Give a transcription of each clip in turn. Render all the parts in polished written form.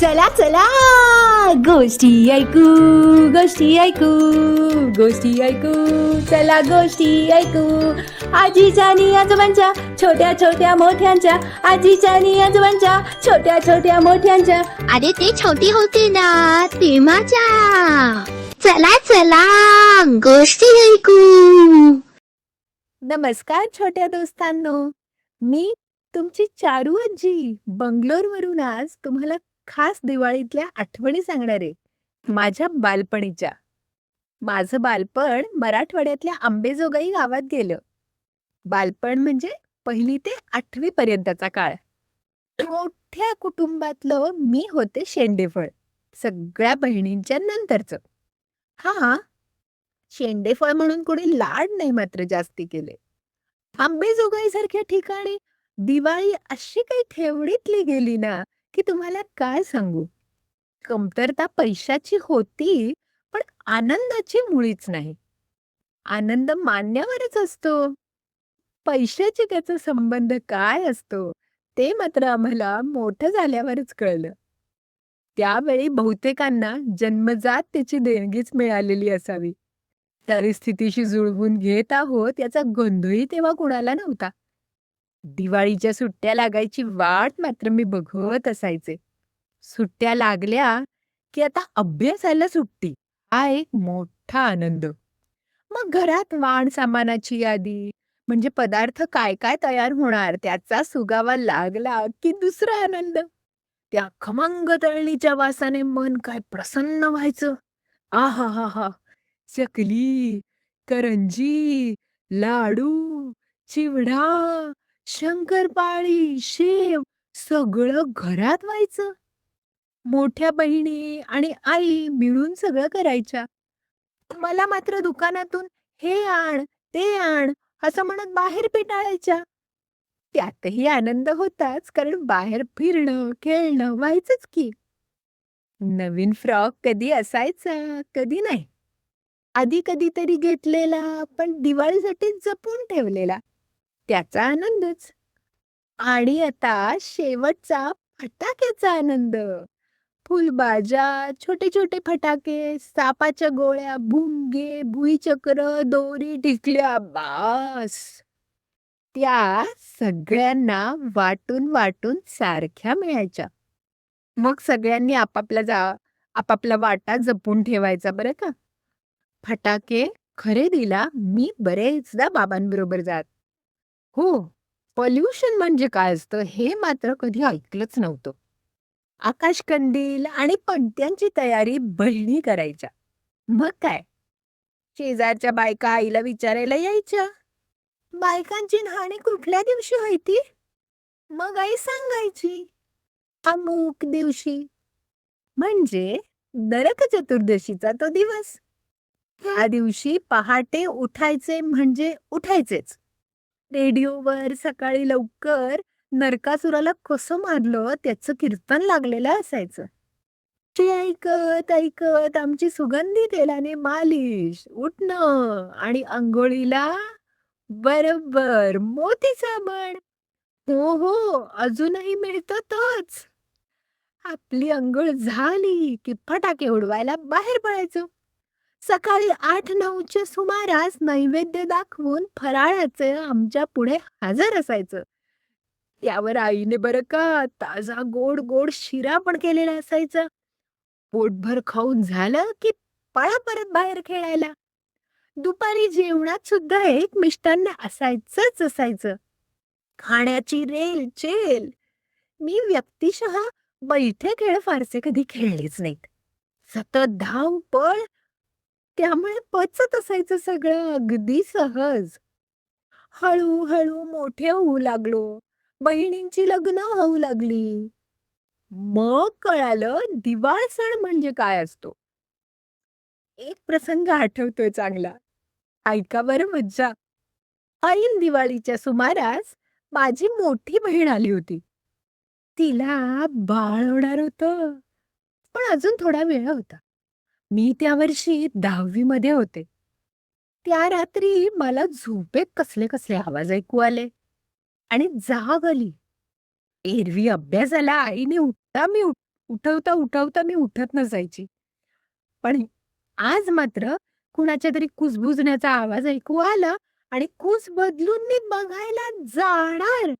चला चला गोष्टी ऐकू गोष्टी ऐकू गोष्टी ऐकू चला गोष्टी ऐकू आजीच्या आणि आजोबांच्या छोट्या छोट्या मोठ्यांच्या आजीच्या आणि आजोबांच्या छोट्या छोट्या मोठ्यांच्या. अरे ते छोटी होती ना तेव्हाच्या. चला चला गोष्टी ऐकू. नमस्कार छोट्या दोस्तांनो, मी तुमची चारू आजी बंगलोरवरून आज तुम्हाला खास दिवाळीतल्या आठवणी सांगणार आहे, माझ्या बालपणीच्या. माझं बालपण मराठवाड्यातल्या अंबेजोगाई गावात गेलं. बालपण म्हणजे 1ली ते 8वी पर्यंतचा काळ. मोठ्या कुटुंबातलं मी होते शेंडेफळ, सगळ्या बहिणींच्या नंतरचं. हा, शेंडेफळ म्हणून कोणी लाड नाही मात्र जास्ती केले. अंबेजोगाई सारख्या ठिकाणी दिवाळी अशी काही ठेवणीतली गेली ना, की तुम्हाला काय सांगू. कमतरता पैशाची होती, पण आनंदाची मुळीच नाही. आनंद मान्यावरच असतो. पैशाची त्याचा संबंध काय असतो ते मात्र आम्हाला मोठं झाल्यावरच कळलं. त्यावेळी बहुतेकांना जन्मजात त्याची देणगीच मिळालेली असावी. परिस्थितीशी जुळवून घेत आहोत याचा गोंधळही तेव्हा कुणाला नव्हता. दिवाळीच्या सुट्ट्या लागायची वाट मात्र मी बघत असायचे. सुट्ट्या लागल्या की आता अभ्यासाला सुट्टी, हा एक मोठा आनंद. मग घरात वाण सामानाची यादी, म्हणजे पदार्थ काय काय तयार होणार त्याचा सुगावा लागला की दुसरा आनंद. त्या खमंग तळणीच्या वासाने मन काय प्रसन्न व्हायचं. आहाहाहा! चकली, करंजी, लाडू, चिवडा, शंकरपाळी, शेव सगळं घरात व्हायचं. मोठ्या बहिणी आणि आई मिळून सगळं करायच्या. मला मात्र दुकानातून हे आण, ते आण असं म्हणत बाहेर पिटाळायच्या. त्यातही आनंद होताच, कारण बाहेर फिरणं, खेळणं व्हायचंच की. नवीन फ्रॉक कधी असायचा, कधी नाही. आधी कधीतरी घेतलेला, पण दिवाळीसाठी जपून ठेवलेला, त्याचा आनंदच. आणि आता शेवटचा फटाक्याचा आनंद. फुलबाजा, छोटे छोटे फटाके, सापाच्या गोळ्या, भुंगे, भुईचक्र, दोरी, टिकल्या, बास. त्या सगळ्यांना वाटून वाटून सारख्या मिळायच्या. मग सगळ्यांनी आपापला वाटा जपून ठेवायचा बरं का. फटाके खरेदीला मी बरेचदा बाबांबरोबर जात. हो, पॉल्युशन म्हणजे काय असतं हे मात्र कधी ऐकलंच नव्हतं. आकाशकंदील आणि पणत्यांची तयारी बहिणी करायच्या. मग काय, शेजारच्या बायका आईला विचारायला यायच्या, बायकांची न्हाणी कुठल्या दिवशी व्हायती? मग आई सांगायची, अमुक दिवशी. म्हणजे नरक चतुर्दशीचा तो दिवस. त्या दिवशी पहाटे उठायचे म्हणजे उठायचेच. रेडिओवर सकाळी लवकर नरकासुराला कसं मारलं त्याचं कीर्तन लागलेलं असायचं. ते ऐकत ऐकत आमची सुगंधी तेलाने मालिश, उठणं आणि अंघोळीला बरोबर मोती साबण. हो हो, अजूनही मिळतं तोच. आपली अंघोळ झाली की फटाके उडवायला बाहेर पडायचो. सकाळी 8-9च्या सुमारास नैवेद्य दाखवून फराळाचं आमच्या पुढे हजर असायचं. त्यावर आईने बरं का ताजा गोड गोड शिरा पण केलेला असायचा. पोटभर खाऊन झालं की पळा परत बाहेर खेळायला. दुपारी जेवणात सुद्धा एक मिष्टान्न असायचंच असायचं. खाण्याची रेलचेल. मी व्यक्तिशः बैठे खेळ फारसे कधी खेळलेच नाहीत. सतत धावपळ, त्यामुळे पचत असायचं सगळं अगदी सहज. हळूहळू मोठे होऊ लागलो. बहिणींची लग्न होऊ लागली. मग कळालं दिवाळ सण म्हणजे काय असतो. एक प्रसंग आठवतोय चांगला. ऐका बरं मज्जा. ऐन दिवाळीच्या सुमारास माझी मोठी बहीण आली होती. तिला बाळ होणार होतं, पण अजून थोडा वेळ होता. मी त्या वर्षी 10वी मध्ये होते. त्या रात्री मला झोपेत कसले कसले आवाज ऐकू आले आणि जाग आली. एरवी अभ्यासाला आईने उठता मी उठवता उठवता मी उठत नसायची. पण आज मात्र कुणाच्या तरी कुजबुजण्याचा आवाज ऐकू आला आणि कूस बदलून मी बघायला जाणार.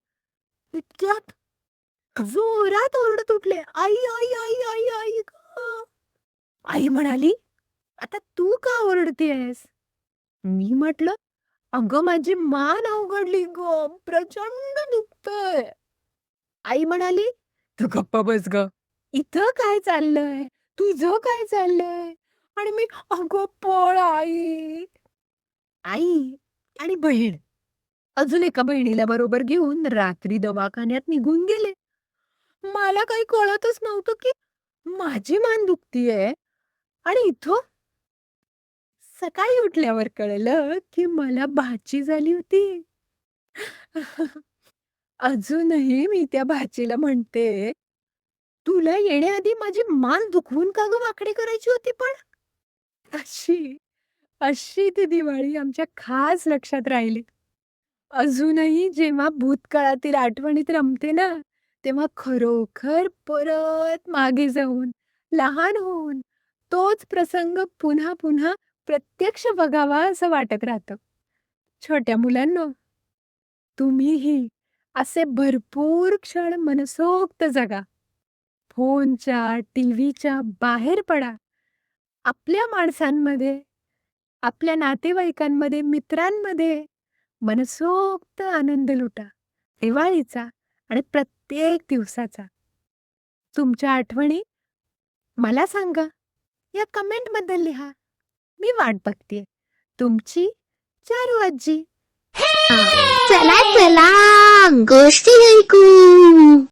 इतक्यात जोरात ओरडत उठले, "आई, आई, आई, आई, आई गं!" आई म्हणाली, "आता तू का ओरडतेयस?" मी म्हटलं, "अगं माझी मान अवघडली गं, प्रचंड दुखतंय." आई म्हणाली, "तू गप्प बस गं. इथं काय चाललंय? तुझं काय चाललंय?" आणि मी, "अगं पळ आई." आई आणि बहीण अजून एका बहिणीला बरोबर घेऊन रात्री दवाखान्यात निघून गेले. मला काही कळतच नव्हतं, की माझी मान दुखतीये आणि इथं सकाळी उठल्यावर कळलं, की मला भाची झाली होती. अजूनही मी त्या भाचीला म्हणते, "तुला येण्याआधी माझी मान दुखवून का गं वाकडी करायची होती पण?" अशी, अशी ती दिवाळी आमच्या खास लक्षात राहिली. अजूनही जेव्हा भूतकाळातील आठवणीत रमते ना, तेव्हा खरोखर परत मागे जाऊन, लहान होऊन, तोच प्रसंग पुन्हा-पुन्हा प्रत्यक्ष बघावा असं वाटत राहतं. छोट्या मुलांनो, तुम्हीही असे भरपूर क्षण मनसोक्त जगा. फोनच्या, टीव्हीच्या बाहेर पडा. आपल्या माणसांमध्ये, आपल्या नातेवाईकांमध्ये, मित्रांमध्ये मनसोक्त आनंद लुटा. दिवाळीचा आणि प्रत्येक दिवसाचा. तुमच्या आठवणी मला सांगा. या कमेंटबद्दल लिहा. मी वाट बघतेय. तुमची चारू आजी. चला चला गोष्टी ऐकू